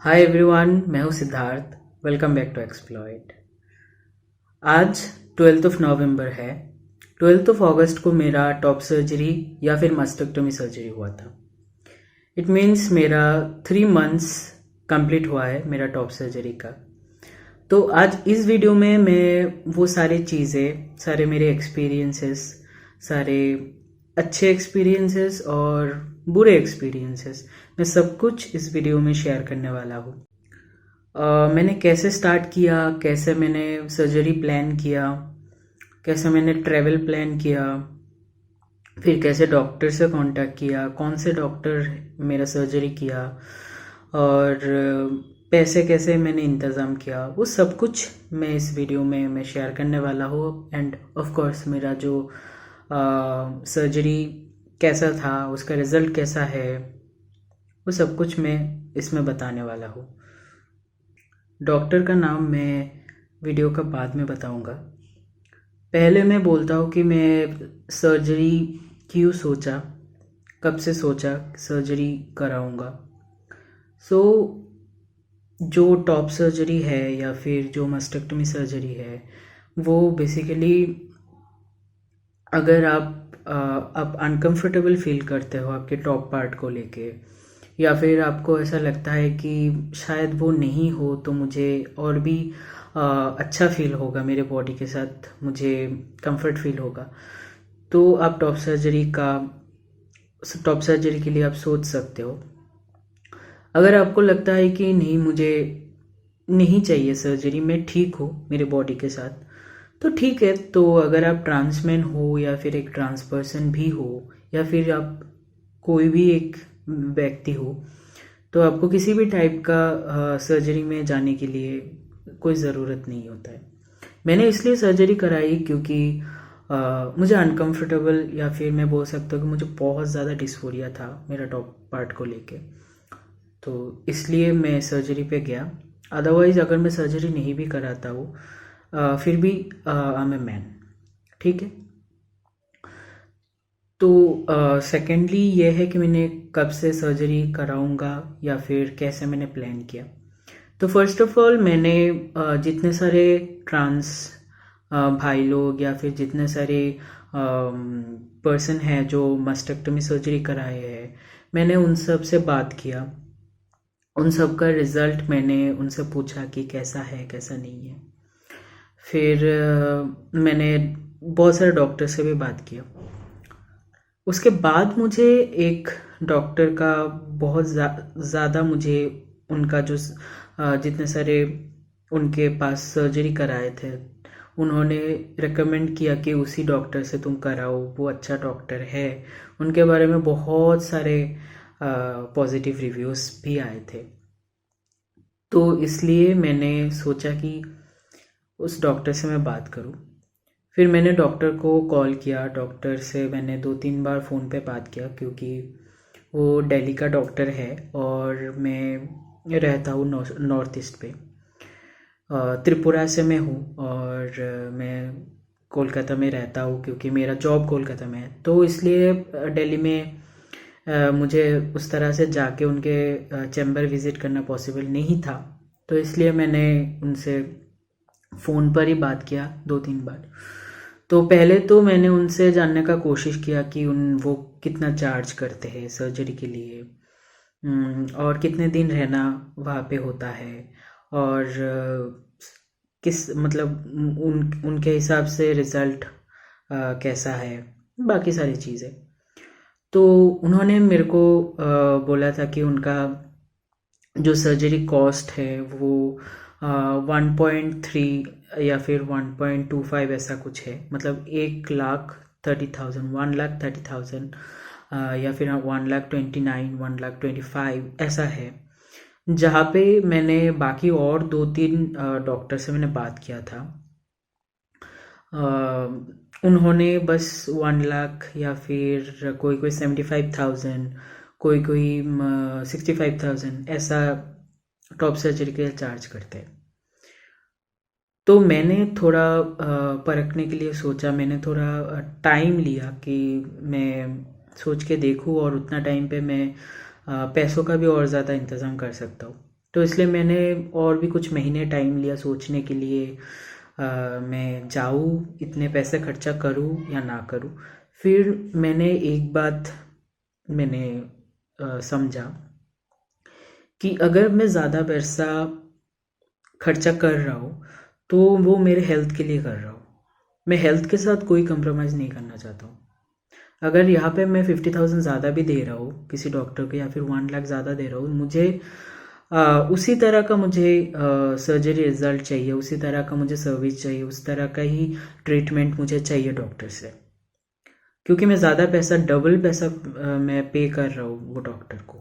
हाय everyone, मैं हूँ Siddharth. Welcome back to exploit. आज 12 नवंबर है। 12 अगस्त को मेरा टॉप सर्जरी या फिर मस्टेक्टोमी सर्जरी हुआ था। इट मीन्स मेरा 3 मंथ्स कंप्लीट हुआ है मेरा टॉप सर्जरी का। तो आज इस वीडियो में मैं वो सारी चीज़ें, सारे मेरे एक्सपीरियंसेस, सारे अच्छे एक्सपीरियंसेस और बुरे एक्सपीरियंसेस, मैं सब कुछ इस वीडियो में शेयर करने वाला हूँ। मैंने कैसे स्टार्ट किया, कैसे मैंने सर्जरी प्लान किया, कैसे मैंने ट्रैवल प्लान किया, फिर कैसे डॉक्टर से कांटेक्ट किया, कौन से डॉक्टर मेरा सर्जरी किया, और पैसे कैसे मैंने इंतज़ाम किया, वो सब कुछ मैं इस वीडियो में मैं शेयर करने वाला हूँ। एंड ऑफ कोर्स मेरा जो सर्जरी कैसा था, उसका रिज़ल्ट कैसा है, वो सब कुछ मैं इसमें बताने वाला हूँ। डॉक्टर का नाम मैं वीडियो का बाद में बताऊंगा। पहले मैं बोलता हूँ कि मैं सर्जरी क्यों सोचा, कब से सोचा सर्जरी कराऊंगा। सो जो टॉप सर्जरी है या फिर जो मस्टेक्टोमी सर्जरी है, वो बेसिकली अगर आप अनकंफर्टेबल फील करते हो आपके टॉप पार्ट को लेके, या फिर आपको ऐसा लगता है कि शायद वो नहीं हो तो मुझे और भी अच्छा फील होगा, मेरे बॉडी के साथ मुझे कंफर्ट फील होगा, तो आप टॉप सर्जरी के लिए आप सोच सकते हो। अगर आपको लगता है कि नहीं, मुझे नहीं चाहिए सर्जरी, मैं ठीक हूँ मेरे बॉडी के साथ, तो ठीक है। तो अगर आप ट्रांसमैन हो या फिर एक ट्रांस पर्सन भी हो, या फिर आप कोई भी एक व्यक्ति हो, तो आपको किसी भी टाइप का सर्जरी में जाने के लिए कोई ज़रूरत नहीं होता है। मैंने इसलिए सर्जरी कराई क्योंकि मुझे अनकंफर्टेबल, या फिर मैं बोल सकता हूँ कि मुझे बहुत ज़्यादा डिस्फोरिया था मेरा टॉप पार्ट को लेके, तो इसलिए मैं सर्जरी पे गया। अदरवाइज़ अगर मैं सर्जरी नहीं भी कराता हूँ, फिर भी आई एम ए मैन, ठीक है। तो सेकेंडली ये है कि मैंने कब से सर्जरी कराऊंगा या फिर कैसे मैंने प्लान किया। तो फर्स्ट ऑफ ऑल मैंने जितने सारे ट्रांस भाई लोग या फिर जितने सारे पर्सन हैं जो मस्टेक्टोमी सर्जरी कराए हैं, मैंने उन सब से बात किया। उन सब का रिज़ल्ट मैंने उनसे पूछा कि कैसा है कैसा नहीं है। फिर मैंने बहुत सारे डॉक्टर से भी बात किया। उसके बाद मुझे एक डॉक्टर का बहुत ज़्यादा मुझे उनका जो जितने सारे उनके पास सर्जरी कराए थे, उन्होंने रेकमेंड किया कि उसी डॉक्टर से तुम कराओ, वो अच्छा डॉक्टर है। उनके बारे में बहुत सारे पॉजिटिव रिव्यूज़ भी आए थे। तो इसलिए मैंने सोचा कि उस डॉक्टर से मैं बात करूं। फिर मैंने डॉक्टर को कॉल किया, डॉक्टर से मैंने 2-3 बार फ़ोन पे बात किया, क्योंकि वो दिल्ली का डॉक्टर है और मैं रहता हूँ नॉर्थ ईस्ट पे। त्रिपुरा से मैं हूँ और मैं कोलकाता में रहता हूँ, क्योंकि मेरा जॉब कोलकाता में है। तो इसलिए दिल्ली में मुझे उस तरह से जाके उनके चैम्बर विज़िट करना पॉसिबल नहीं था। तो इसलिए मैंने उनसे फ़ोन पर ही बात किया 2-3 बार। तो पहले तो मैंने उनसे जानने का कोशिश किया कि वो कितना चार्ज करते हैं सर्जरी के लिए, और कितने दिन रहना वहाँ पे होता है, और किस मतलब उनके हिसाब से रिज़ल्ट कैसा है, बाकी सारी चीज़ें। तो उन्होंने मेरे को बोला था कि उनका जो सर्जरी कॉस्ट है वो 1.3 या फिर 1.25 ऐसा कुछ है, मतलब 1,30,000, 1,30,000, या फिर 1,29,000, 1,25,000 ऐसा है। जहाँ पे मैंने बाकी और 2-3 डॉक्टर से मैंने बात किया था, उन्होंने बस 1 लाख या फिर कोई कोई 75,000, कोई कोई 65,000 ऐसा टॉप सर्जरी के लिए चार्ज करते हैं। तो मैंने थोड़ा परखने के लिए सोचा, मैंने थोड़ा टाइम लिया कि मैं सोच के देखूं, और उतना टाइम पे मैं पैसों का भी और ज़्यादा इंतज़ाम कर सकता हूँ। तो इसलिए मैंने और भी कुछ महीने टाइम लिया सोचने के लिए मैं जाऊँ, इतने पैसे खर्चा करूँ या ना करूँ। फिर मैंने एक बात मैंने समझा कि अगर मैं ज़्यादा पैसा खर्चा कर रहा हूँ तो वो मेरे हेल्थ के लिए कर रहा हूँ। मैं हेल्थ के साथ कोई कंप्रोमाइज़ नहीं करना चाहता हूँ। अगर यहाँ पे मैं 50,000 ज़्यादा भी दे रहा हूँ किसी डॉक्टर को या फिर 1 लाख ज़्यादा दे रहा हूँ, मुझे उसी तरह का मुझे सर्जरी रिजल्ट चाहिए, उसी तरह का मुझे सर्विस चाहिए, उस तरह का ही ट्रीटमेंट मुझे चाहिए डॉक्टर से। क्योंकि मैं ज़्यादा पैसा, डबल पैसा मैं पे कर रहा हूँ वो डॉक्टर को।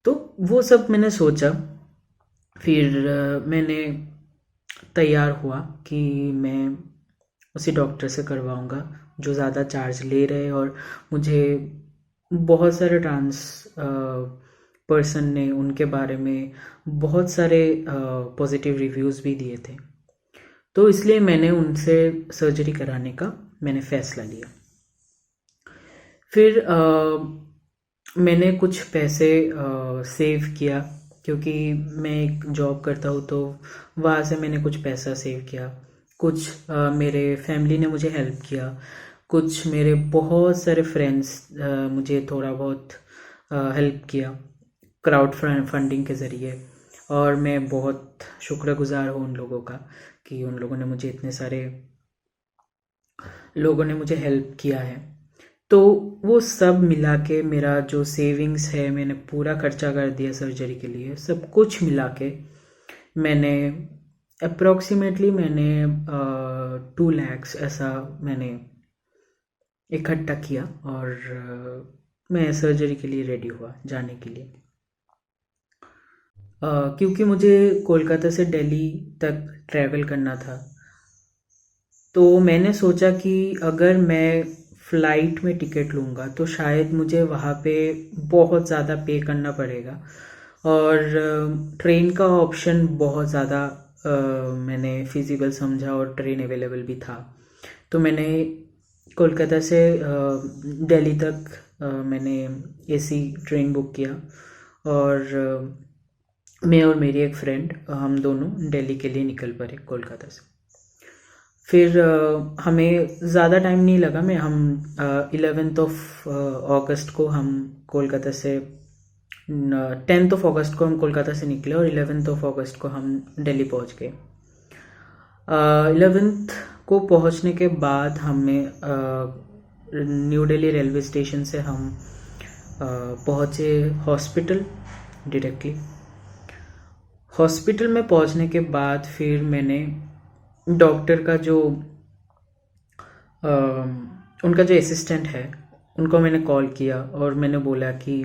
तो वो सब मैंने सोचा। फिर मैंने तैयार हुआ कि मैं उसी डॉक्टर से करवाऊँगा जो ज़्यादा चार्ज ले रहे, और मुझे बहुत सारे ट्रांस पर्सन ने उनके बारे में बहुत सारे पॉजिटिव रिव्यूज़ भी दिए थे। तो इसलिए मैंने उनसे सर्जरी कराने का मैंने फ़ैसला लिया। फिर मैंने कुछ पैसे सेव किया, क्योंकि मैं एक जॉब करता हूँ तो वहाँ से मैंने कुछ पैसा सेव किया। कुछ मेरे फैमिली ने मुझे हेल्प किया, कुछ मेरे बहुत सारे फ्रेंड्स मुझे थोड़ा बहुत हेल्प किया क्राउड फंडिंग के ज़रिए। और मैं बहुत शुक्रगुजार हूँ उन लोगों का कि उन लोगों ने मुझे, इतने सारे लोगों ने मुझे हेल्प किया है। तो वो सब मिला के मेरा जो सेविंग्स है, मैंने पूरा खर्चा कर दिया सर्जरी के लिए। सब कुछ मिला के मैंने अप्रॉक्सीमेटली मैंने 2 lakhs ऐसा मैंने इकट्ठा किया, और मैं सर्जरी के लिए रेडी हुआ जाने के लिए। क्योंकि मुझे कोलकाता से दिल्ली तक ट्रैवल करना था, तो मैंने सोचा कि अगर मैं फ़्लाइट में टिकट लूँगा तो शायद मुझे वहाँ पे बहुत ज़्यादा पे करना पड़ेगा, और ट्रेन का ऑप्शन बहुत ज़्यादा मैंने फिजिबल समझा, और ट्रेन अवेलेबल भी था। तो मैंने कोलकाता से दिल्ली तक मैंने एसी ट्रेन बुक किया, और मैं और मेरी एक फ्रेंड, हम दोनों दिल्ली के लिए निकल पड़े कोलकाता से। फिर हमें ज़्यादा टाइम नहीं लगा। हम 11 अगस्त को हम कोलकाता से 10 अगस्त को हम कोलकाता से निकले, और 11 अगस्त को हम दिल्ली पहुंच गए। 11 को पहुंचने के बाद हमें न्यू दिल्ली रेलवे स्टेशन से हम पहुंचे हॉस्पिटल डायरेक्टली। हॉस्पिटल में पहुंचने के बाद फिर मैंने डॉक्टर का जो उनका जो असिस्टेंट है उनको मैंने कॉल किया, और मैंने बोला कि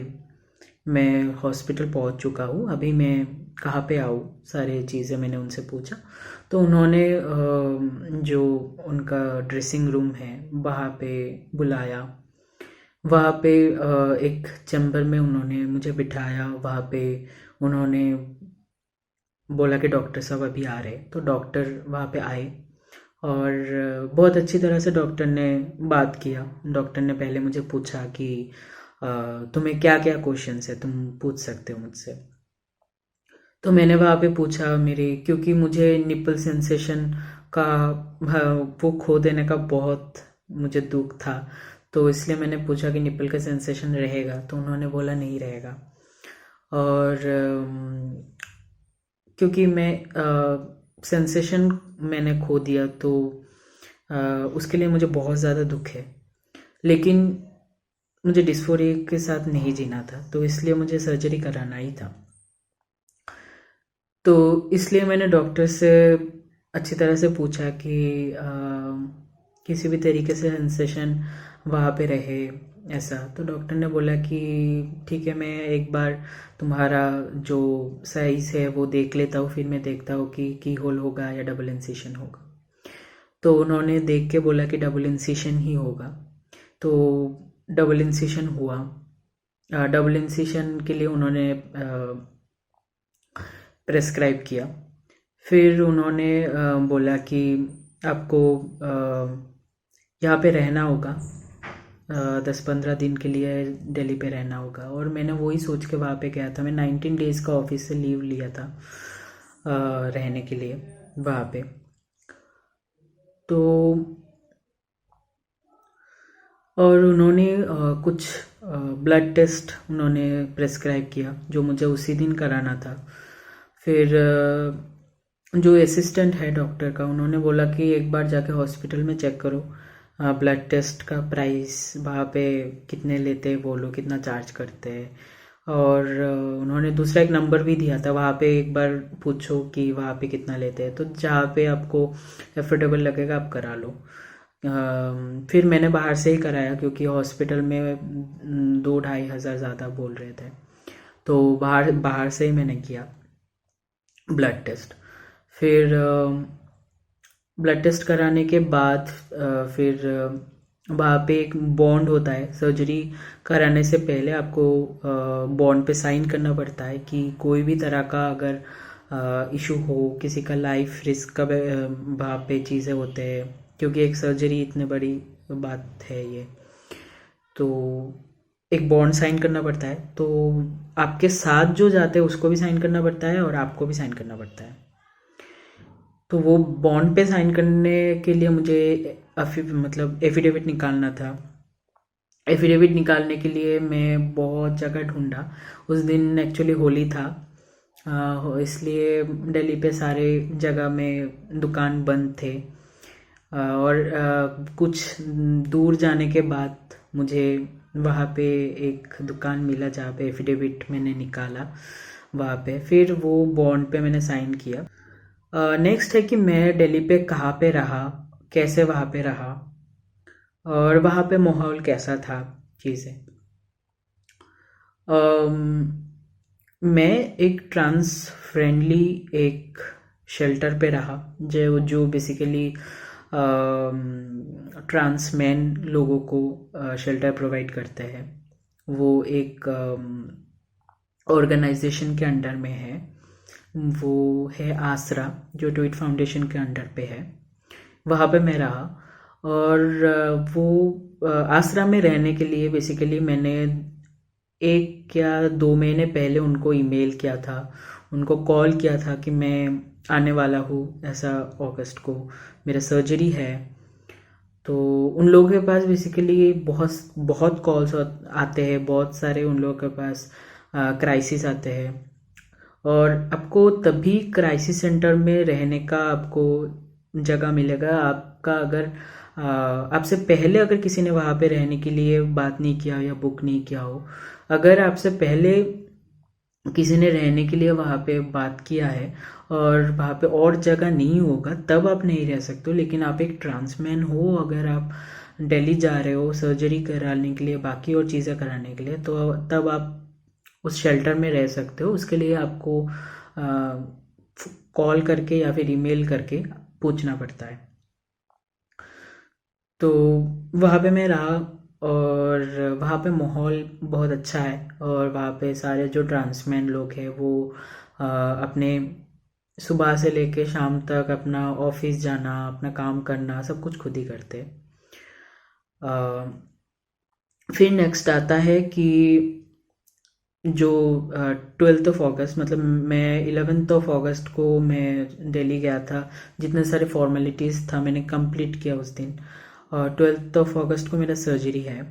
मैं हॉस्पिटल पहुंच चुका हूँ, अभी मैं कहाँ पे आऊँ, सारी चीज़ें मैंने उनसे पूछा। तो उन्होंने जो उनका ड्रेसिंग रूम है वहाँ पे बुलाया। वहाँ पे एक चैम्बर में उन्होंने मुझे बिठाया। वहाँ पे उन्होंने बोला कि डॉक्टर साहब अभी आ रहे। तो डॉक्टर वहाँ पे आए, और बहुत अच्छी तरह से डॉक्टर ने बात किया। डॉक्टर ने पहले मुझे पूछा कि तुम्हें क्या क्या क्वेश्चंस है, तुम पूछ सकते हो मुझसे। तो मैंने वहाँ पे पूछा मेरे, क्योंकि मुझे निपल सेंसेशन का वो खो देने का बहुत मुझे दुख था, तो इसलिए मैंने पूछा कि निपल का सेंसेशन रहेगा। तो उन्होंने बोला नहीं रहेगा। और क्योंकि मैं सेंसेशन मैंने खो दिया, तो उसके लिए मुझे बहुत ज़्यादा दुख है, लेकिन मुझे डिस्फोरिया के साथ नहीं जीना था, तो इसलिए मुझे सर्जरी कराना ही था। तो इसलिए मैंने डॉक्टर से अच्छी तरह से पूछा कि किसी भी तरीके से सेंसेशन वहाँ पे रहे ऐसा। तो डॉक्टर ने बोला कि ठीक है, मैं एक बार तुम्हारा जो साइज़ है वो देख लेता हूँ, फिर मैं देखता हूँ कि की होल होगा या डबल इंसिशन होगा। तो उन्होंने देख के बोला कि डबल इंसिशन ही होगा। तो डबल इंसिशन हुआ। डबल इंसिशन के लिए उन्होंने प्रेस्क्राइब किया। फिर उन्होंने बोला कि आपको यहाँ पे रहना होगा 10-15 दिन के लिए दिल्ली पे रहना होगा, और मैंने वही सोच के वहाँ पे गया था। मैं 19 डेज़ का ऑफिस से लीव लिया था रहने के लिए वहाँ पे। तो और उन्होंने कुछ ब्लड टेस्ट उन्होंने प्रेस्क्राइब किया जो मुझे उसी दिन कराना था। फिर जो असिस्टेंट है डॉक्टर का, उन्होंने बोला कि एक बार जाके हॉस्पिटल में चेक करो, ब्लड टेस्ट का प्राइस वहाँ पे कितने लेते हैं, बोलो कितना चार्ज करते हैं। और उन्होंने दूसरा एक नंबर भी दिया था, वहाँ पे एक बार पूछो कि वहाँ पे कितना लेते हैं, तो जहाँ पे आपको एफोर्डेबल लगेगा आप करा लो। फिर मैंने बाहर से ही कराया क्योंकि हॉस्पिटल में 2-2.5 हज़ार ज़्यादा बोल रहे थे, तो बाहर बाहर से ही मैंने किया ब्लड टेस्ट। फिर ब्लड टेस्ट कराने के बाद फिर वहाँ पे एक बॉन्ड होता है। सर्जरी कराने से पहले आपको बॉन्ड पे साइन करना पड़ता है कि कोई भी तरह का अगर इशू हो, किसी का लाइफ रिस्क का वहाँ पे चीज़ें होते हैं, क्योंकि एक सर्जरी इतनी बड़ी बात है ये। तो एक बॉन्ड साइन करना पड़ता है, तो आपके साथ जो जाते हैं उसको भी साइन करना पड़ता है और आपको भी साइन करना पड़ता है। तो वो बॉन्ड पे साइन करने के लिए मुझे मतलब एफिडेविट निकालना था। एफिडेविट निकालने के लिए मैं बहुत जगह ढूंढा। उस दिन एक्चुअली होली था, इसलिए दिल्ली पे सारे जगह में दुकान बंद थे। और कुछ दूर जाने के बाद मुझे वहाँ पे एक दुकान मिला जहाँ पे एफिडेविट मैंने निकाला वहाँ पे। फिर वो बॉन्ड पे मैंने साइन किया। नेक्स्ट है कि मैं दिल्ली पे कहाँ पे रहा, कैसे वहाँ पे रहा, और वहाँ पे माहौल कैसा था, चीज़ें। मैं एक ट्रांस फ्रेंडली एक शेल्टर पे रहा, जो बेसिकली ट्रांस मैन लोगों को शेल्टर प्रोवाइड करते हैं। वो एक ऑर्गेनाइजेशन के अंडर में है, वो है आसरा, जो ट्वीट फाउंडेशन के अंडर पे है। वहाँ पे मैं रहा, और वो आसरा में रहने के लिए बेसिकली मैंने 1 या 2 महीने पहले उनको ईमेल किया था, उनको कॉल किया था कि मैं आने वाला हूँ, ऐसा अगस्त को मेरा सर्जरी है। तो उन लोगों के पास बेसिकली बहुत बहुत कॉल्स आते हैं, बहुत सारे उन लोगों के पास क्राइसिस आते हैं, और आपको तभी क्राइसिस सेंटर में रहने का आपको जगह मिलेगा आपका अगर आपसे पहले अगर किसी ने वहाँ पे रहने के लिए बात नहीं किया या बुक नहीं किया हो। अगर आपसे पहले किसी ने रहने के लिए वहाँ पे बात किया है और वहाँ पे और जगह नहीं होगा, तब आप नहीं रह सकते हो। लेकिन आप एक ट्रांसमैन हो, अगर आप दिल्ली जा रहे हो सर्जरी कराने के लिए, बाकी और चीज़ें कराने के लिए, तो तब आप उस शेल्टर में रह सकते हो। उसके लिए आपको कॉल करके या फिर ईमेल करके पूछना पड़ता है। तो वहाँ पे मैं रहा, और वहाँ पे माहौल बहुत अच्छा है, और वहाँ पे सारे जो ट्रांसमैन लोग हैं वो अपने सुबह से लेके शाम तक अपना ऑफिस जाना, अपना काम करना, सब कुछ खुद ही करते हैं। फिर नेक्स्ट आता है कि जो 12th ऑफ अगस्त, मतलब मैं 11th ऑफ अगस्त को मैं दिल्ली गया था। जितने सारे फॉर्मेलिटीज़ था मैंने कंप्लीट किया उस दिन, और 12th ऑफ अगस्त को मेरा सर्जरी है।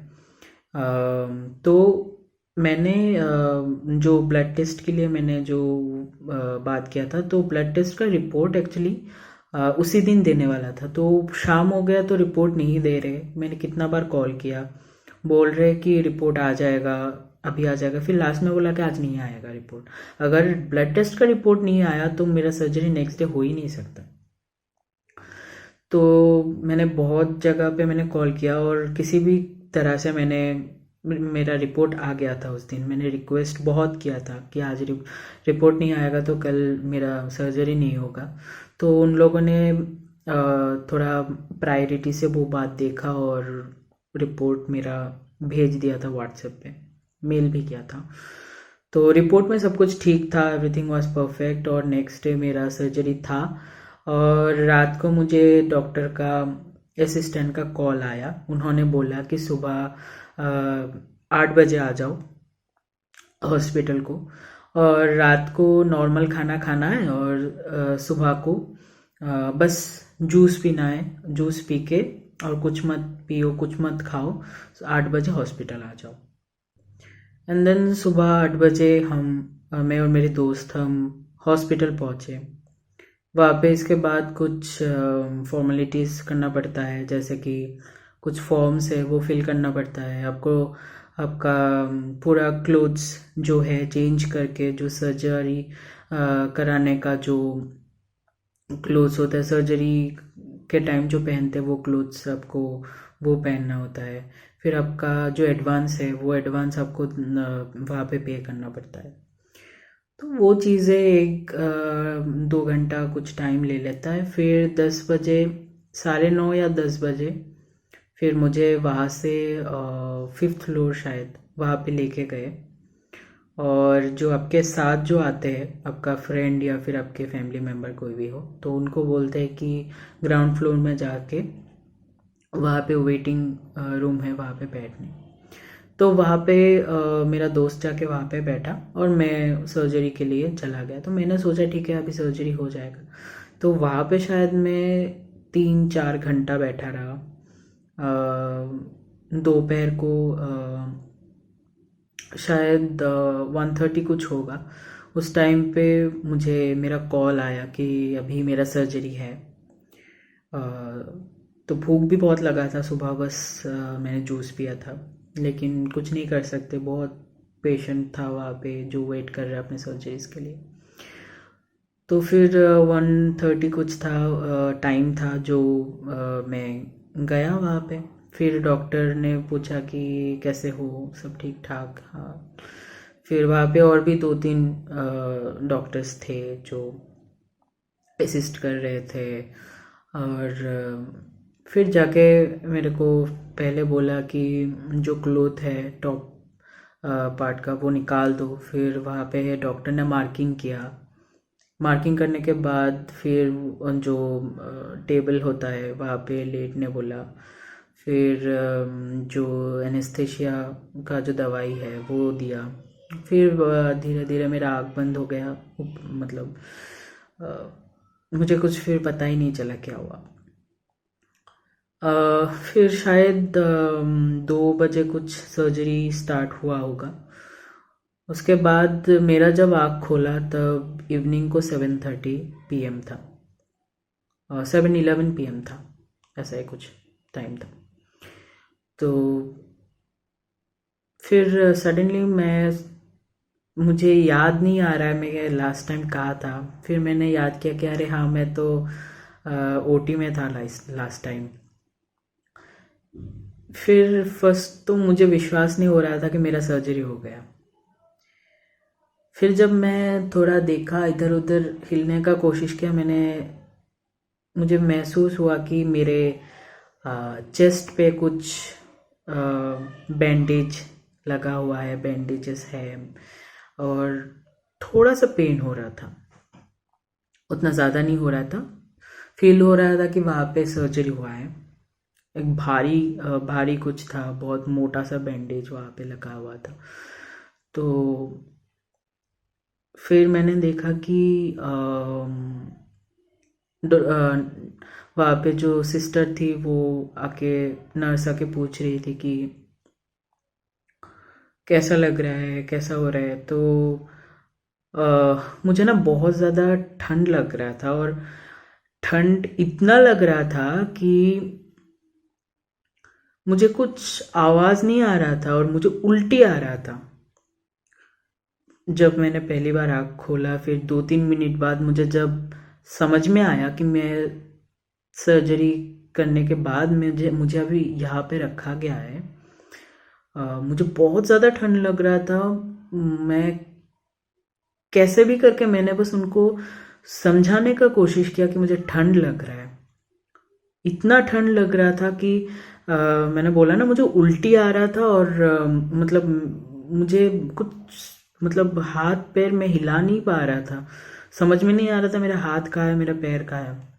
तो मैंने जो ब्लड टेस्ट के लिए मैंने जो बात किया था, तो ब्लड टेस्ट का रिपोर्ट एक्चुअली उसी दिन देने वाला था। तो शाम हो गया तो रिपोर्ट नहीं दे रहे। मैंने कितना बार कॉल किया, बोल रहे कि रिपोर्ट आ जाएगा, अभी आ जाएगा। फिर लास्ट में बोला कि आज नहीं आएगा रिपोर्ट। अगर ब्लड टेस्ट का रिपोर्ट नहीं आया तो मेरा सर्जरी नेक्स्ट डे हो ही नहीं सकता। तो मैंने बहुत जगह पे मैंने कॉल किया, और किसी भी तरह से मेरा रिपोर्ट आ गया था उस दिन। मैंने रिक्वेस्ट बहुत किया था कि आज रिपोर्ट नहीं आएगा तो कल मेरा सर्जरी नहीं होगा। तो उन लोगों ने थोड़ा प्रायोरिटी से वो बात देखा और रिपोर्ट मेरा भेज दिया था व्हाट्सएप पे, मेल भी किया था। तो रिपोर्ट में सब कुछ ठीक था, एवरीथिंग वाज परफेक्ट, और नेक्स्ट डे मेरा सर्जरी था। और रात को मुझे डॉक्टर का असिस्टेंट का कॉल आया। उन्होंने बोला कि सुबह 8 बजे आ जाओ हॉस्पिटल को, और रात को नॉर्मल खाना खाना है, और सुबह को बस जूस पीना है, जूस पी के और कुछ मत पियो, कुछ मत खाओ, 8 बजे हॉस्पिटल आ जाओ। एंड देन सुबह 8 बजे मैं और मेरे दोस्त हम हॉस्पिटल पहुँचे। वहाँ पे इसके बाद कुछ फॉर्मेलिटीज़ करना पड़ता है, जैसे कि कुछ फॉर्म्स है वो फिल करना पड़ता है आपको। आपका पूरा क्लोथ्स जो है चेंज करके, जो सर्जरी कराने का जो क्लोथ्स होता है, सर्जरी के टाइम जो पहनते हैं वो क्लोथ्स आपको वो पहनना होता है। फिर आपका जो एडवांस है वो एडवांस आपको वहाँ पे पे करना पड़ता है। तो वो चीज़ें 1-2 घंटा कुछ टाइम ले लेता है। फिर 10 बजे, 9:30 या 10 बजे फिर मुझे वहाँ से 5th फ्लोर शायद वहाँ पे लेके गए। और जो आपके साथ जो आते हैं, आपका फ्रेंड या फिर आपके फैमिली मेम्बर कोई भी हो, तो उनको बोलते हैं कि ग्राउंड फ्लोर में जाके वहाँ पे वेटिंग रूम है, वहाँ पे बैठने। तो वहाँ पे मेरा दोस्त जाके वहाँ पे बैठा और मैं सर्जरी के लिए चला गया। तो मैंने सोचा ठीक है अभी सर्जरी हो जाएगा। तो वहाँ पे शायद मैं 3-4 घंटा बैठा रहा। दोपहर को शायद 1:30 कुछ होगा। उस टाइम पे मुझे मेरा कॉल आया कि अभी मेरा सर्जरी है। तो भूख भी बहुत लगा था सुबह, बस मैंने जूस पिया था, लेकिन कुछ नहीं कर सकते, बहुत पेशेंट था वहाँ पे जो वेट कर रहा है अपने सर्जरीज के लिए। तो फिर 1:30 कुछ था टाइम था जो मैं गया वहाँ पे। फिर डॉक्टर ने पूछा कि कैसे हो, सब ठीक ठाक? हाँ। फिर वहाँ पे और भी 2-3 डॉक्टर्स थे जो असिस्ट कर रहे थे। और फिर जाके मेरे को पहले बोला कि जो क्लोथ है टॉप पार्ट का वो निकाल दो। फिर वहाँ पे डॉक्टर ने मार्किंग किया। मार्किंग करने के बाद फिर जो टेबल होता है वहाँ पे लेटने बोला। फिर जो एनेस्थेशिया का जो दवाई है वो दिया। फिर धीरे धीरे मेरा आँख बंद हो गया। मतलब मुझे कुछ फिर पता ही नहीं चला क्या हुआ। फिर शायद 2 बजे कुछ सर्जरी स्टार्ट हुआ होगा। उसके बाद मेरा जब आँख खोला तब इवनिंग को 7:30 PM था, 7:11 PM था, ऐसा ही कुछ टाइम था। तो फिर सडनली मुझे याद नहीं आ रहा है मैं लास्ट टाइम कहाँ था। फिर मैंने याद किया कि अरे हाँ, मैं तो OT में था लास्ट टाइम। फिर फर्स्ट तो मुझे विश्वास नहीं हो रहा था कि मेरा सर्जरी हो गया। फिर जब मैं थोड़ा देखा, इधर उधर हिलने का कोशिश किया, मुझे महसूस हुआ कि मेरे चेस्ट पे कुछ बैंडेज लगा हुआ है, बैंडेजेस है, और थोड़ा सा पेन हो रहा था, उतना ज़्यादा नहीं हो रहा था। फील हो रहा था कि वहाँ पे सर्जरी हुआ है। एक भारी कुछ था, बहुत मोटा सा बैंडेज वहाँ पे लगा हुआ था। तो फिर मैंने देखा कि वहाँ पे जो सिस्टर थी वो नर्स आके पूछ रही थी कि कैसा लग रहा है, कैसा हो रहा है। तो मुझे ना बहुत ज़्यादा ठंड लग रहा था, और ठंड इतना लग रहा था कि मुझे कुछ आवाज़ नहीं आ रहा था और मुझे उल्टी आ रहा था। जब मैंने पहली बार आँख खोला, फिर 2-3 मिनट बाद मुझे जब समझ में आया कि मैं सर्जरी करने के बाद मुझे अभी यहाँ पे रखा गया है, मुझे बहुत ज़्यादा ठंड लग रहा था। मैं कैसे भी करके मैंने बस उनको समझाने का कोशिश किया कि मुझे ठंड लग रहा है। इतना ठंड लग रहा था कि मैंने बोला ना, मुझे उल्टी आ रहा था, और मतलब मुझे कुछ, मतलब हाथ पैर में हिला नहीं पा रहा था, समझ में नहीं आ रहा था मेरा हाथ कहाँ है, मेरा पैर कहाँ है।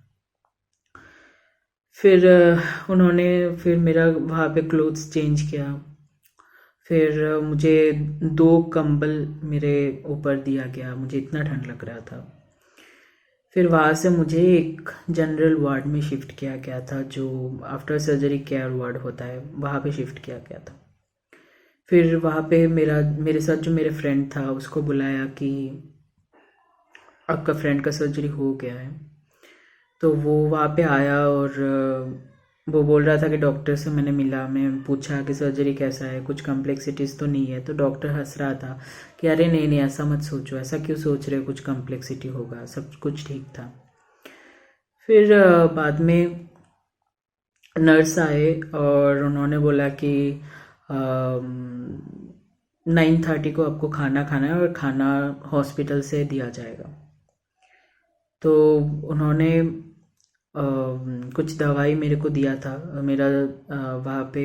फिर उन्होंने फिर मेरा वहाँ पे क्लोथ्स चेंज किया। फिर मुझे 2 कंबल मेरे ऊपर दिया गया, मुझे इतना ठंड लग रहा था। फिर वहाँ से मुझे एक जनरल वार्ड में शिफ्ट किया गया था, जो आफ्टर सर्जरी केयर वार्ड होता है, वहाँ पे शिफ्ट किया गया था। फिर वहाँ पे मेरे साथ जो मेरे फ्रेंड था उसको बुलाया कि आपका फ्रेंड का सर्जरी हो गया है। तो वो वहाँ पे आया और वो बोल रहा था कि डॉक्टर से मैंने मिला, मैं पूछा कि सर्जरी कैसा है, कुछ कॉम्प्लेक्सिटीज़ तो नहीं है। तो डॉक्टर हंस रहा था कि अरे नहीं नहीं, ऐसा मत सोचो, ऐसा क्यों सोच रहे हो, कुछ कॉम्प्लेक्सिटी होगा, सब कुछ ठीक था। फिर बाद में नर्स आए और उन्होंने बोला कि 9:30 को आपको खाना खाना है और खाना हॉस्पिटल से दिया जाएगा। तो उन्होंने कुछ दवाई मेरे को दिया था। मेरा वहाँ पे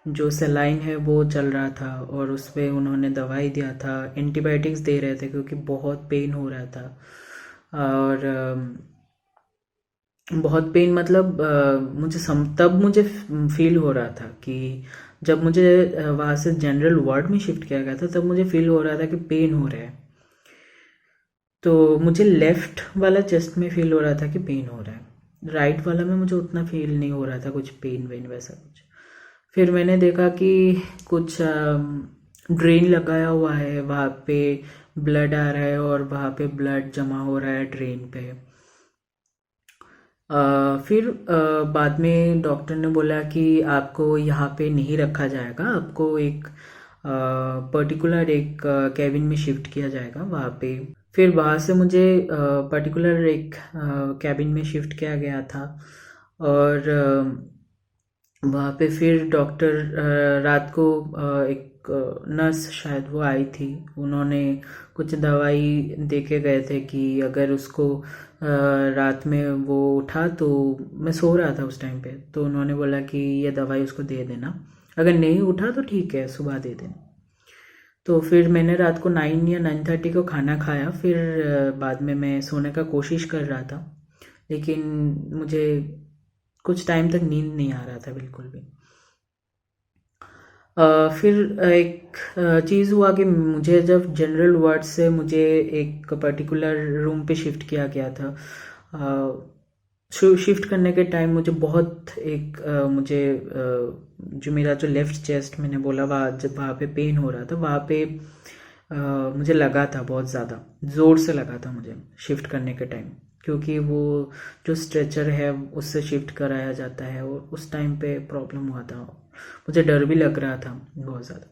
जो सलाइन है वो चल रहा था और उस पे उन्होंने दवाई दिया था, एंटीबायोटिक्स दे रहे थे क्योंकि बहुत पेन हो रहा था। और बहुत पेन मतलब तब मुझे फील हो रहा था कि जब मुझे वहाँ से जनरल वार्ड में शिफ्ट किया गया था तब मुझे फील हो रहा था कि पेन हो रहा है। तो मुझे लेफ़्ट वाला चेस्ट में फ़ील हो रहा था कि पेन हो रहा है, राइट वाला में मुझे उतना फ़ील नहीं हो रहा था कुछ पेन वेन वैसा कुछ। फिर मैंने देखा कि कुछ ड्रेन लगाया हुआ है, वहाँ पे ब्लड आ रहा है और वहाँ पे ब्लड जमा हो रहा है ड्रेन पे। फिर बाद में डॉक्टर ने बोला कि आपको यहाँ पे नहीं रखा जाएगा, आपको एक पर्टिकुलर एक कैबिन में शिफ्ट किया जाएगा वहाँ पे। फिर वहाँ से मुझे पर्टिकुलर एक कैबिन में शिफ्ट किया गया था और वहाँ पे फिर डॉक्टर रात को एक नर्स शायद वो आई थी, उन्होंने कुछ दवाई दे के गए थे कि अगर उसको रात में वो उठा तो, मैं सो रहा था उस टाइम पे, तो उन्होंने बोला कि ये दवाई उसको दे देना, अगर नहीं उठा तो ठीक है सुबह दे देना। तो फिर मैंने रात को 9 या 9:30 को खाना खाया। फिर बाद में मैं सोने का कोशिश कर रहा था, लेकिन मुझे कुछ टाइम तक नींद नहीं आ रहा था बिल्कुल भी। फिर एक चीज़ हुआ कि मुझे जब जनरल वार्ड से मुझे एक पर्टिकुलर रूम पे शिफ्ट किया गया था, शिफ्ट करने के टाइम मुझे बहुत एक मुझे जो मेरा जो लेफ़्ट चेस्ट मैंने बोला, वहाँ जब वहाँ पे पेन हो रहा था, वहाँ पे मुझे लगा था बहुत ज़्यादा ज़ोर से लगा था मुझे शिफ्ट करने के टाइम, क्योंकि वो जो स्ट्रेचर है उससे शिफ्ट कराया जाता है और उस टाइम पे प्रॉब्लम हुआ था, मुझे डर भी लग रहा था बहुत ज़्यादा।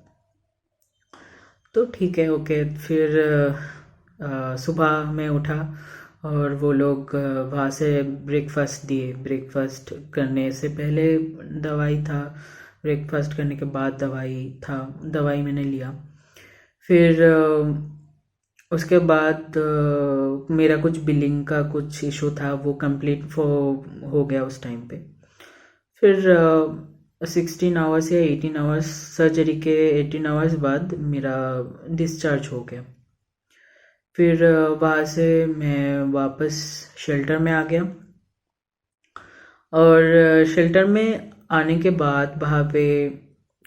तो ठीक है, ओके। फिर सुबह मैं उठा और वो लोग वहाँ से ब्रेकफास्ट दिए। ब्रेकफास्ट करने से पहले दवाई था, ब्रेकफास्ट करने के बाद दवाई था, दवाई मैंने लिया। फिर उसके बाद मेरा कुछ बिलिंग का कुछ इशू था, वो कंप्लीट हो गया उस टाइम पे। फिर 16 आवर्स या 18 आवर्स सर्जरी के 18 आवर्स बाद मेरा डिस्चार्ज हो गया। फिर वहाँ से मैं वापस शेल्टर में आ गया और शेल्टर में आने के बाद वहाँ पे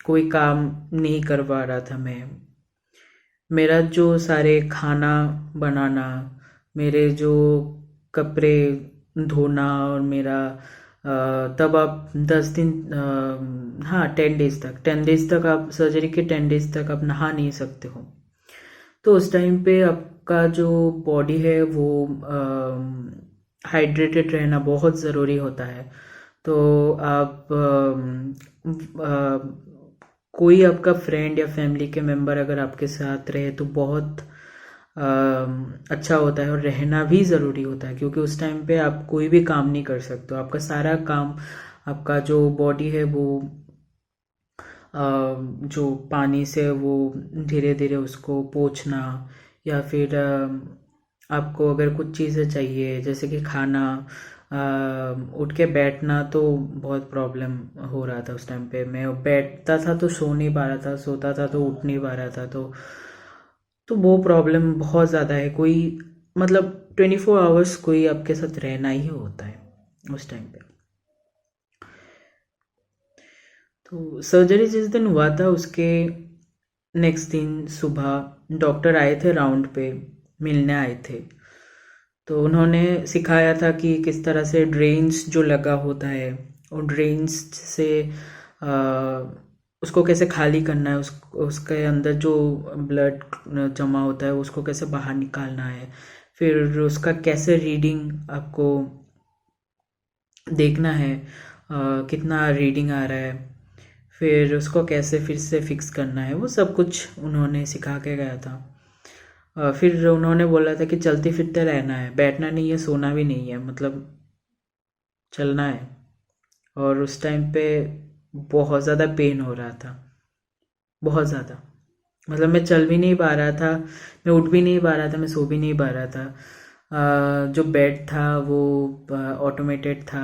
कोई काम नहीं कर पा रहा था मैं। मेरा जो सारे खाना बनाना, मेरे जो कपड़े धोना और मेरा तब आप 10 दिन, हाँ 10 डेज तक आप सर्जरी के 10 डेज तक आप नहा नहीं सकते हो। तो उस टाइम पे आपका जो बॉडी है वो हाइड्रेटेड रहना बहुत ज़रूरी होता है। तो आप कोई आपका फ्रेंड या फैमिली के मेंबर अगर आपके साथ रहे तो बहुत अच्छा होता है और रहना भी ज़रूरी होता है, क्योंकि उस टाइम पे आप कोई भी काम नहीं कर सकते हो। आपका सारा काम, आपका जो बॉडी है वो जो पानी से वो धीरे धीरे उसको पोंछना, या फिर आपको अगर कुछ चीज़ें चाहिए जैसे कि खाना, उठ के बैठना तो बहुत प्रॉब्लम हो रहा था उस टाइम पे। मैं बैठता था तो सो नहीं पा रहा था, सोता था तो उठ नहीं पा रहा था। तो वो प्रॉब्लम बहुत ज़्यादा है। कोई मतलब 24 आवर्स कोई आपके साथ रहना ही होता है उस टाइम पे। तो सर्जरी जिस दिन हुआ था उसके नेक्स्ट दिन सुबह डॉक्टर आए थे राउंड पे, मिलने आए थे। तो उन्होंने सिखाया था कि किस तरह से ड्रेन्स जो लगा होता है और ड्रेन्स से उसको कैसे खाली करना है, उसके अंदर जो ब्लड जमा होता है उसको कैसे बाहर निकालना है, फिर उसका कैसे रीडिंग आपको देखना है, कितना रीडिंग आ रहा है, फिर उसको कैसे फिर से फिक्स करना है, वो सब कुछ उन्होंने सिखा के गया था। फिर उन्होंने बोला था कि चलते फिरते रहना है, बैठना नहीं है, सोना भी नहीं है, मतलब चलना है। और उस टाइम पे बहुत ज़्यादा पेन हो रहा था, बहुत ज़्यादा। मतलब मैं चल भी नहीं पा रहा था, मैं उठ भी नहीं पा रहा था, मैं सो भी नहीं पा रहा था। जो बेड था वो ऑटोमेटेड था,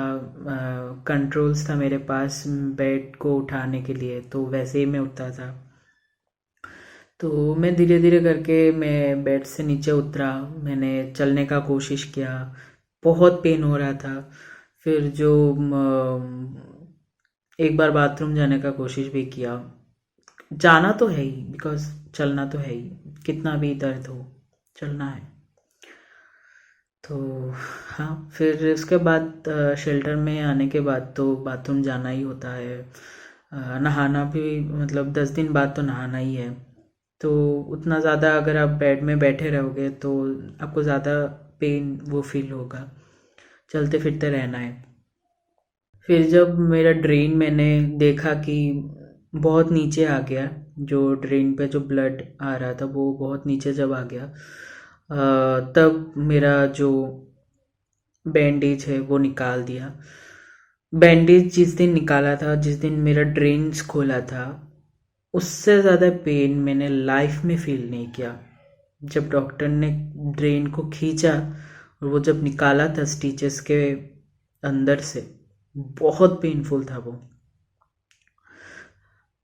कंट्रोल्स था मेरे पास बेड को उठाने के लिए, तो वैसे ही मैं उठता था। तो मैं धीरे धीरे करके मैं बेड से नीचे उतरा, मैंने चलने का कोशिश किया, बहुत पेन हो रहा था। फिर जो एक बार बाथरूम जाने का कोशिश भी किया, जाना तो है ही बिकॉज चलना तो है ही, कितना भी दर्द हो चलना है। तो हाँ, फिर उसके बाद शेल्टर में आने के बाद तो बाथरूम जाना ही होता है, नहाना भी, मतलब 10 दिन बाद तो नहाना ही है। तो उतना ज़्यादा अगर आप बेड में बैठे रहोगे तो आपको ज़्यादा पेन वो फील होगा, चलते फिरते रहना है। फिर जब मेरा ड्रेन मैंने देखा कि बहुत नीचे आ गया, जो ड्रेन पे जो ब्लड आ रहा था वो बहुत नीचे जब आ गया, तब मेरा जो बैंडेज है वो निकाल दिया। बैंडेज जिस दिन निकाला था, जिस दिन मेरा ड्रेन्स खोला था, उससे ज़्यादा पेन मैंने लाइफ में फील नहीं किया। जब डॉक्टर ने ड्रेन को खींचा और वो जब निकाला था स्टिचेस के अंदर से, बहुत पेनफुल था वो।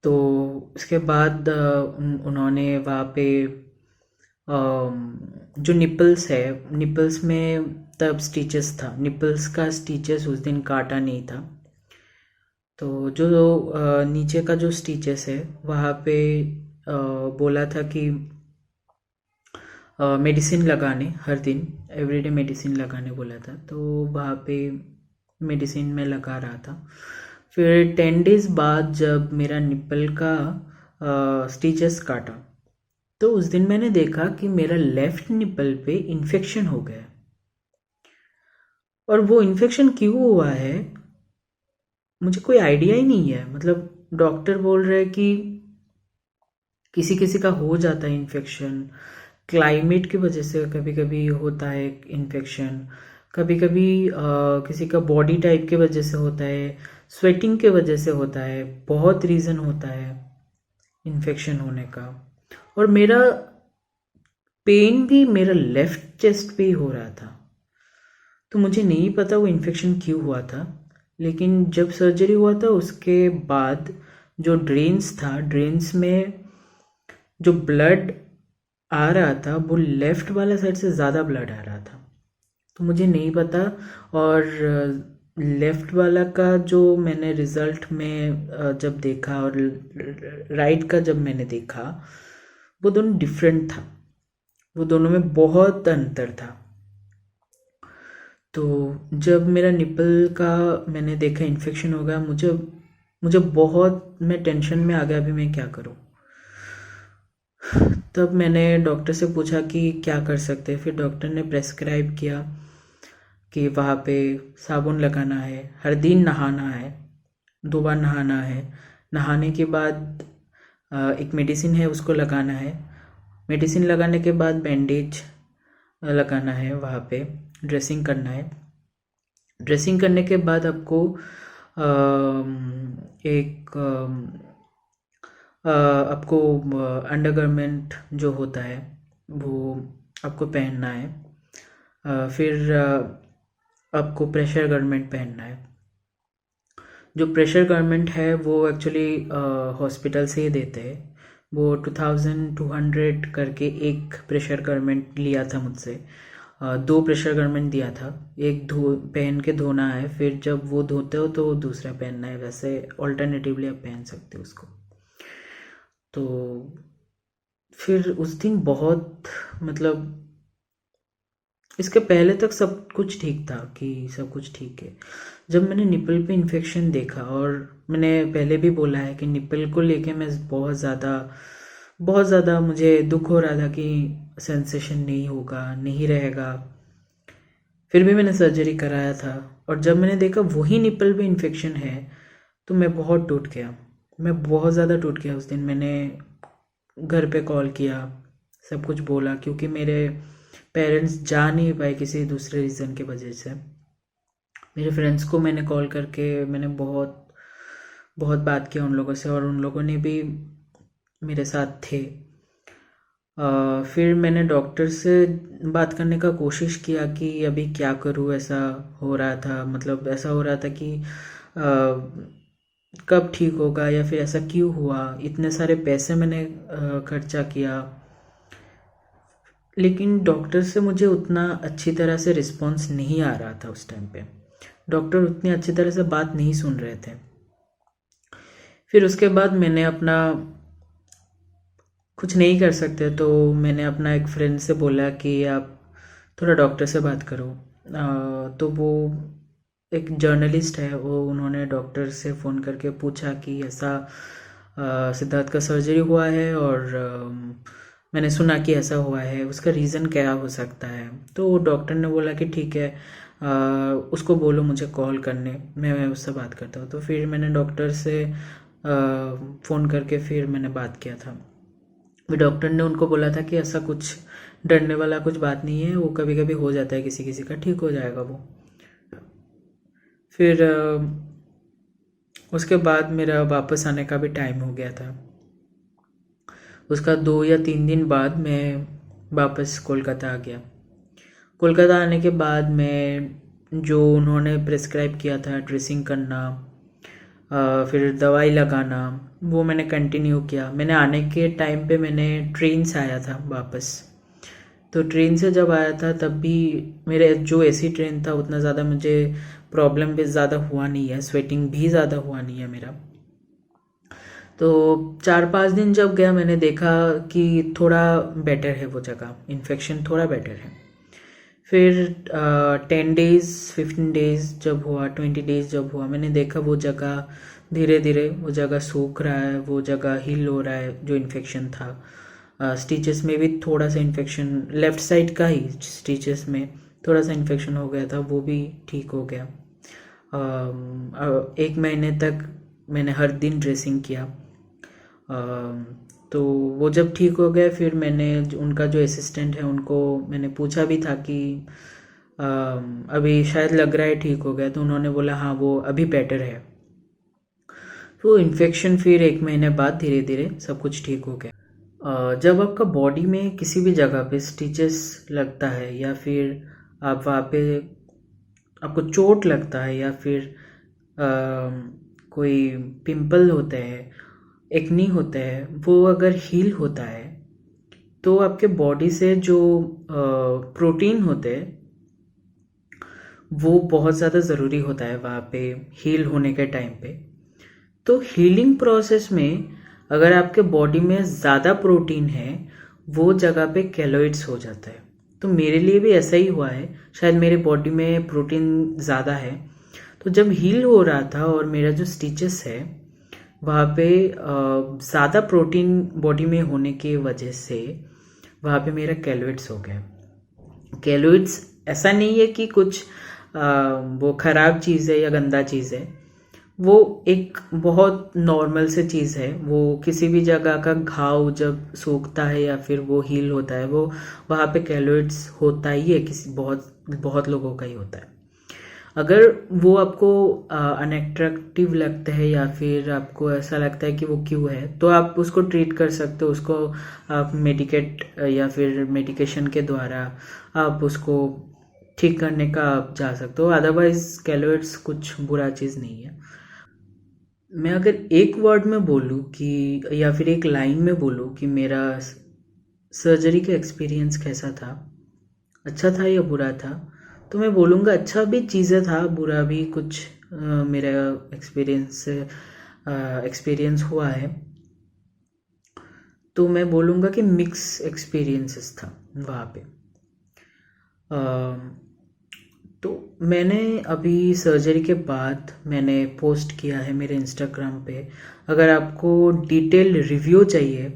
तो उसके बाद उन्होंने वहाँ पे जो निपल्स है, निपल्स में तब स्टिचेस था, निपल्स का स्टिचेस उस दिन काटा नहीं था। तो जो नीचे का जो स्टिचेस है वहाँ पे बोला था कि मेडिसिन लगाने, हर दिन एवरीडे मेडिसिन लगाने बोला था। तो वहाँ पे मेडिसिन में लगा रहा था। फिर 10 डेज़ बाद जब मेरा निपल का स्टिचेस काटा, तो उस दिन मैंने देखा कि मेरा लेफ्ट निपल पे इन्फेक्शन हो गया। और वो इन्फेक्शन क्यों हुआ है मुझे कोई आइडिया ही नहीं है। मतलब डॉक्टर बोल रहे हैं कि किसी किसी का हो जाता है इन्फेक्शन, क्लाइमेट की वजह से कभी कभी होता है इन्फेक्शन, कभी कभी किसी का बॉडी टाइप के वजह से होता है, स्वेटिंग के वजह से होता है, बहुत रीज़न होता है इन्फेक्शन होने का। और मेरा पेन भी मेरा लेफ्ट चेस्ट पे ही हो रहा था। तो मुझे नहीं पता वो इन्फेक्शन क्यों हुआ था, लेकिन जब सर्जरी हुआ था उसके बाद जो ड्रेन्स था, ड्रेन्स में जो ब्लड आ रहा था वो लेफ़्ट वाला साइड से ज़्यादा ब्लड आ रहा था। तो मुझे नहीं पता। और लेफ़्ट वाला का जो मैंने रिज़ल्ट में जब देखा और राइट का जब मैंने देखा, वो दोनों डिफरेंट था, वो दोनों में बहुत अंतर था। तो जब मेरा निपल का मैंने देखा इन्फेक्शन हो गया, मुझे मुझे बहुत, मैं टेंशन में आ गया, अभी मैं क्या करूं। तब मैंने डॉक्टर से पूछा कि क्या कर सकते हैं। फिर डॉक्टर ने प्रेस्क्राइब किया कि वहाँ पे साबुन लगाना है, हर दिन नहाना है, 2 बार नहाना है, नहाने के बाद एक मेडिसिन है उसको लगाना है, मेडिसिन लगाने के बाद बैंडेज लगाना है, वहाँ पे ड्रेसिंग करना है, ड्रेसिंग करने के बाद आपको एक आपको अंडरगारमेंट जो होता है वो आपको पहनना है। फिर आपको प्रेशर गारमेंट पहनना है। जो प्रेशर गारमेंट है वो एक्चुअली हॉस्पिटल से ही देते हैं। वो 2200 करके एक प्रेशर गारमेंट लिया था मुझसे। दो प्रेशर गारमेंट दिया था, एक धो पहन के धोना है, फिर जब वो धोते हो तो दूसरा पहनना है, वैसे ऑल्टरनेटिवली आप पहन सकते हो उसको। तो फिर उस दिन बहुत मतलब इसके पहले तक सब कुछ ठीक था कि सब कुछ ठीक है। जब मैंने निपल पे इन्फेक्शन देखा, और मैंने पहले भी बोला है कि निपल को लेके मैं बहुत ज़्यादा मुझे दुख हो रहा था कि सेंसेशन नहीं होगा, नहीं रहेगा। फिर भी मैंने सर्जरी कराया था, और जब मैंने देखा वही निपल पे इन्फेक्शन है तो मैं बहुत टूट गया। मैं बहुत ज़्यादा टूट गया उस दिन। मैंने घर पे कॉल किया, सब कुछ बोला, क्योंकि मेरे पेरेंट्स जा नहीं पाए किसी दूसरे रीज़न की वजह से। मेरे फ्रेंड्स को मैंने कॉल करके मैंने बहुत बहुत बात किया उन लोगों से, और उन लोगों ने भी मेरे साथ थे। फिर मैंने डॉक्टर से बात करने का कोशिश किया कि अभी क्या करूँ। ऐसा हो रहा था, मतलब ऐसा हो रहा था कि कब ठीक होगा, या फिर ऐसा क्यों हुआ, इतने सारे पैसे मैंने खर्चा किया। लेकिन डॉक्टर से मुझे उतना अच्छी तरह से रिस्पॉन्स नहीं आ रहा था उस टाइम पे। डॉक्टर उतनी अच्छी तरह से बात नहीं सुन रहे थे। फिर उसके बाद मैंने अपना कुछ नहीं कर सकते तो मैंने अपना एक फ्रेंड से बोला कि आप थोड़ा डॉक्टर से बात करो। तो वो एक जर्नलिस्ट है, वो उन्होंने डॉक्टर से फ़ोन करके पूछा कि ऐसा सिद्धार्थ का सर्जरी हुआ है, और मैंने सुना कि ऐसा हुआ है, उसका रीज़न क्या हो सकता है। तो डॉक्टर ने बोला कि ठीक है, उसको बोलो मुझे कॉल करने, मैं उससे बात करता हूँ। तो फिर मैंने डॉक्टर से फ़ोन करके फिर मैंने बात किया था। फिर डॉक्टर ने उनको बोला था कि ऐसा कुछ डरने वाला कुछ बात नहीं है, वो कभी कभी हो जाता है किसी किसी का, ठीक हो जाएगा वो। फिर उसके बाद मेरा वापस आने का भी टाइम हो गया था। उसका 2 या 3 दिन बाद मैं वापस कोलकाता आ गया। कोलकाता आने के बाद मैं जो उन्होंने प्रिस्क्राइब किया था ड्रेसिंग करना, फिर दवाई लगाना, वो मैंने कंटिन्यू किया। मैंने आने के टाइम पे मैंने ट्रेन से आया था वापस। तो ट्रेन से जब आया था तब भी मेरे जो एसी ट्रेन था उतना ज़्यादा मुझे प्रॉब्लम भी ज़्यादा हुआ नहीं है, स्वेटिंग भी ज़्यादा हुआ नहीं है मेरा। तो 4-5 दिन जब गया मैंने देखा कि थोड़ा बेटर है वो जगह, इन्फेक्शन थोड़ा बेटर है। फिर 10 डेज़ 15 डेज़ जब हुआ, 20 डेज़ जब हुआ, मैंने देखा वो जगह धीरे धीरे वो जगह सूख रहा है, वो जगह हील हो रहा है जो इन्फेक्शन था। स्टिचेस में भी थोड़ा सा इन्फेक्शन, लेफ़्ट साइड का ही स्टिचेस में थोड़ा सा इन्फेक्शन हो गया था, वो भी ठीक हो गया। 1 महीने तक मैंने हर दिन ड्रेसिंग किया। तो वो जब ठीक हो गए फिर मैंने उनका जो असिस्टेंट है उनको मैंने पूछा भी था कि अभी शायद लग रहा है ठीक हो गया, तो उन्होंने बोला हाँ वो अभी बेटर है। तो इन्फेक्शन फिर 1 महीने बाद धीरे धीरे सब कुछ ठीक हो गया। जब आपका बॉडी में किसी भी जगह पे स्टिचेस लगता है, या फिर आप वहाँ पे आपको चोट लगता है, या फिर कोई पिंपल होते हैं, एक्नी होते हैं, वो अगर हील होता है तो आपके बॉडी से जो प्रोटीन होते हैं वो बहुत ज़्यादा ज़रूरी होता है वहाँ पे हील होने के टाइम पे। तो हीलिंग प्रोसेस में अगर आपके बॉडी में ज़्यादा प्रोटीन है, वो जगह पे केलॉइड्स हो जाता है। तो मेरे लिए भी ऐसा ही हुआ है, शायद मेरे बॉडी में प्रोटीन ज़्यादा है। तो जब हील हो रहा था और मेरा जो स्टिचेस है वहाँ पे ज़्यादा प्रोटीन बॉडी में होने की वजह से वहाँ पे मेरा केलॉइड्स हो गया। केलॉइड्स ऐसा नहीं है कि कुछ वो ख़राब चीज़ है या गंदा चीज़ है, वो एक बहुत नॉर्मल से चीज़ है। वो किसी भी जगह का घाव जब सूखता है या फिर वो हील होता है, वो वहाँ पे केलॉइड्स होता ही है, किसी बहुत बहुत लोगों का ही होता है। अगर वो आपको अनएट्रैक्टिव लगता है या फिर आपको ऐसा लगता है कि वो क्यों है, तो आप उसको ट्रीट कर सकते हो। उसको आप मेडिकेट या फिर मेडिकेशन के द्वारा आप उसको ठीक करने का आप जा सकते हो। अदरवाइज केलॉइड्स कुछ बुरा चीज़ नहीं है। मैं अगर एक वर्ड में बोलूँ कि, या फिर एक लाइन में बोलूँ कि मेरा सर्जरी का एक्सपीरियंस कैसा था, अच्छा था या बुरा था, तो मैं बोलूँगा अच्छा भी चीज़ें था, बुरा भी कुछ मेरा एक्सपीरियंस हुआ है। तो मैं बोलूँगा कि मिक्स एक्सपीरियंसेस था वहाँ पे। तो मैंने अभी सर्जरी के बाद मैंने पोस्ट किया है मेरे इंस्टाग्राम पे। अगर आपको डिटेल रिव्यू चाहिए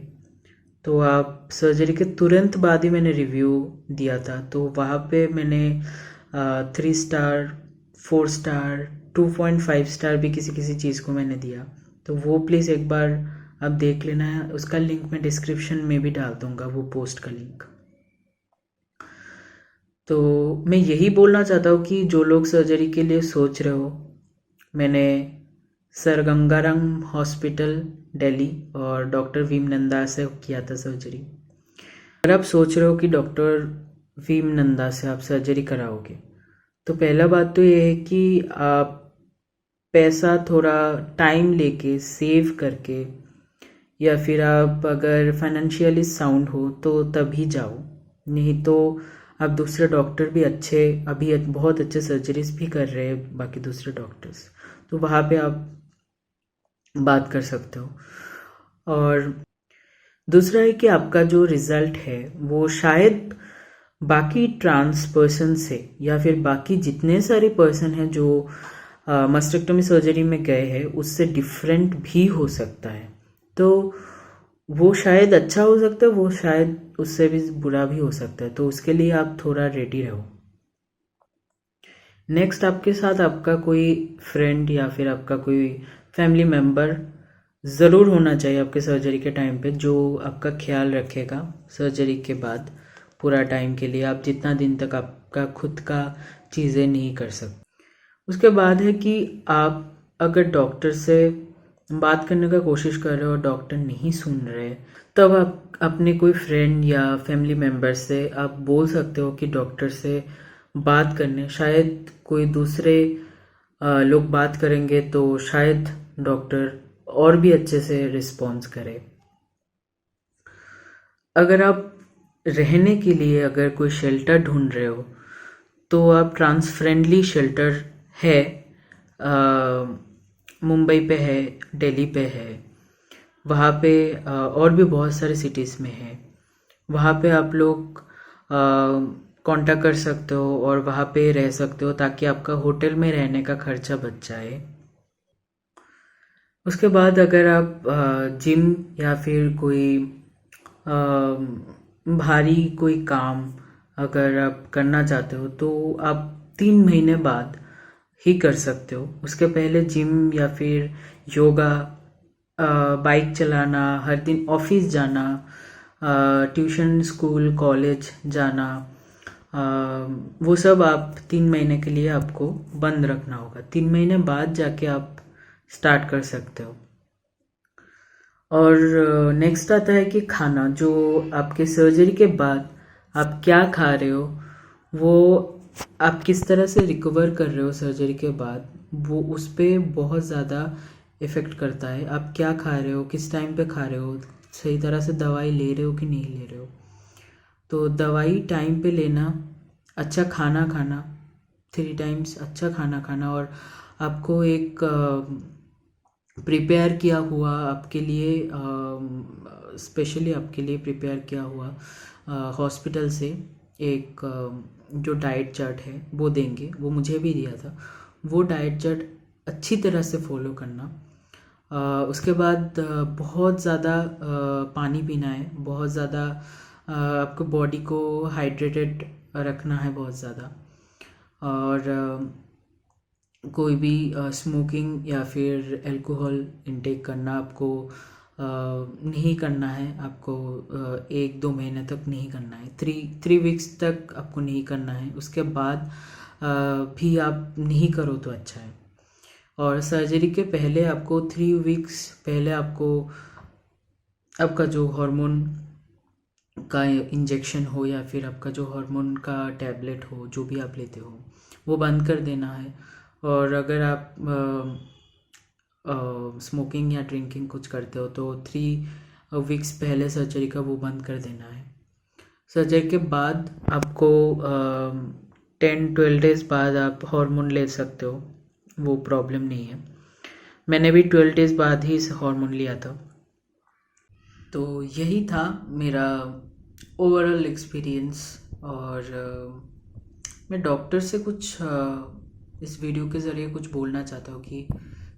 तो आप सर्जरी के तुरंत बाद ही मैंने रिव्यू दिया था, तो वहाँ पे मैंने 3 स्टार, 4 स्टार, 2.5 स्टार भी किसी किसी चीज़ को मैंने दिया। तो वो प्लीज़ एक बार आप देख लेना है, उसका लिंक मैं डिस्क्रिप्शन में भी डाल दूँगा, वो पोस्ट का लिंक। तो मैं यही बोलना चाहता हूँ कि जो लोग सर्जरी के लिए सोच रहे हो, मैंने सर गंगाराम हॉस्पिटल दिल्ली और डॉक्टर भीम नंदा से किया था सर्जरी। अगर आप सोच रहे हो कि डॉक्टर भीम नंदा से आप सर्जरी कराओगे, तो पहला बात तो ये है कि आप पैसा थोड़ा टाइम लेके सेव करके, या फिर आप अगर फाइनेंशियली साउंड हो तो तभी जाओ। नहीं तो आप दूसरे डॉक्टर भी अभी बहुत अच्छे सर्जरीज भी कर रहे हैं बाकी दूसरे डॉक्टर्स, तो वहाँ पे आप बात कर सकते हो। और दूसरा है कि आपका जो रिज़ल्ट है वो शायद बाकी ट्रांस पर्सन से या फिर बाकी जितने सारे पर्सन हैं जो मस्टेक्टोमी सर्जरी में गए हैं उससे डिफरेंट भी हो सकता है। तो वो शायद अच्छा हो सकता है, वो शायद उससे भी बुरा भी हो सकता है, तो उसके लिए आप थोड़ा रेडी रहो। नेक्स्ट आपके साथ आपका कोई फ्रेंड या फिर आपका कोई फैमिली मेम्बर ज़रूर होना चाहिए आपके सर्जरी के टाइम पे, जो आपका ख्याल रखेगा सर्जरी के बाद पूरा टाइम के लिए, आप जितना दिन तक आपका खुद का चीज़ें नहीं कर सकते। उसके बाद है कि आप अगर डॉक्टर से बात करने का कोशिश कर रहे हो और डॉक्टर नहीं सुन रहे, तब आप अपने कोई फ्रेंड या फैमिली मेम्बर से आप बोल सकते हो कि डॉक्टर से बात करने, शायद कोई दूसरे लोग बात करेंगे तो शायद डॉक्टर और भी अच्छे से रिस्पॉन्स करे। अगर आप रहने के लिए अगर कोई शेल्टर ढूंढ रहे हो तो आप ट्रांस फ्रेंडली शेल्टर है, मुंबई पे है, दिल्ली पे है, वहाँ पे और भी बहुत सारे सिटीज़ में है। वहाँ पे आप लोग कांटेक्ट कर सकते हो और वहाँ पे रह सकते हो ताकि आपका होटल में रहने का खर्चा बच जाए। उसके बाद अगर आप जिम या फिर कोई भारी कोई काम अगर आप करना चाहते हो तो आप 3 महीने बाद ही कर सकते हो। उसके पहले जिम या फिर योगा, बाइक चलाना, हर दिन ऑफिस जाना, ट्यूशन, स्कूल, कॉलेज जाना, वो सब आप 3 महीने के लिए आपको बंद रखना होगा। 3 महीने बाद जाके आप स्टार्ट कर सकते हो। और नेक्स्ट आता है कि खाना, जो आपके सर्जरी के बाद आप क्या खा रहे हो, वो आप किस तरह से रिकवर कर रहे हो सर्जरी के बाद, वो उस पर बहुत ज़्यादा इफ़ेक्ट करता है। आप क्या खा रहे हो, किस टाइम पे खा रहे हो, सही तरह से दवाई ले रहे हो कि नहीं ले रहे हो। तो दवाई टाइम पे लेना, अच्छा खाना खाना, 3 टाइम्स अच्छा खाना खाना, और आपको एक प्रिपेयर किया हुआ आपके लिए, स्पेशली आपके लिए प्रिपेयर किया हुआ हॉस्पिटल से एक जो डाइट चार्ट है वो देंगे, वो मुझे भी दिया था। वो डाइट चार्ट अच्छी तरह से फॉलो करना। उसके बाद बहुत ज़्यादा पानी पीना है, बहुत ज़्यादा आपको बॉडी को हाइड्रेटेड रखना है बहुत ज़्यादा। और कोई भी स्मोकिंग या फिर अल्कोहल इनटेक करना आपको नहीं करना है। आपको 1-2 महीने तक नहीं करना है, 3 वीक्स तक आपको नहीं करना है। उसके बाद भी आप नहीं करो तो अच्छा है। और सर्जरी के पहले आपको 3 वीक्स पहले आपको आपका जो हार्मोन का इंजेक्शन हो या फिर आपका जो हार्मोन का टैबलेट हो, जो भी आप लेते हो, वो बंद कर देना है। और अगर आप स्मोकिंग या ड्रिंकिंग कुछ करते हो तो 3 वीक्स पहले सर्जरी का वो बंद कर देना है। सर्जरी के बाद आपको 10-12 डेज़ बाद आप हार्मोन ले सकते हो, वो प्रॉब्लम नहीं है। मैंने भी 12 डेज़ बाद ही हार्मोन लिया था। तो यही था मेरा ओवरऑल एक्सपीरियंस। और मैं डॉक्टर से कुछ इस वीडियो के ज़रिए कुछ बोलना चाहता हूँ कि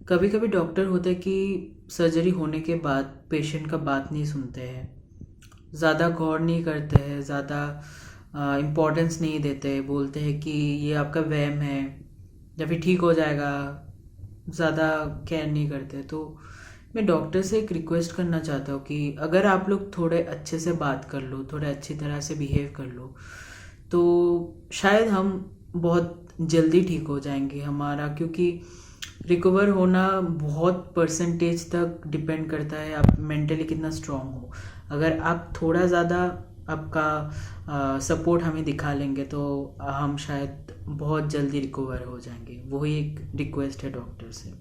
कभी कभी डॉक्टर होते हैं कि सर्जरी होने के बाद पेशेंट का बात नहीं सुनते हैं, ज़्यादा गौर नहीं करते हैं, ज़्यादा इम्पोर्टेंस नहीं देते, बोलते हैं कि ये आपका वहम है या फिर ठीक हो जाएगा, ज़्यादा केयर नहीं करते। तो मैं डॉक्टर से एक रिक्वेस्ट करना चाहता हूँ कि अगर आप लोग थोड़े अच्छे से बात कर लो, थोड़े अच्छी तरह से बिहेव कर लो, तो शायद हम बहुत जल्दी ठीक हो जाएंगे हमारा, क्योंकि रिकवर होना बहुत परसेंटेज तक डिपेंड करता है आप मेंटली कितना स्ट्रांग हो। अगर आप थोड़ा ज़्यादा आपका सपोर्ट हमें दिखा लेंगे तो हम शायद बहुत जल्दी रिकवर हो जाएंगे। वही एक रिक्वेस्ट है डॉक्टर से।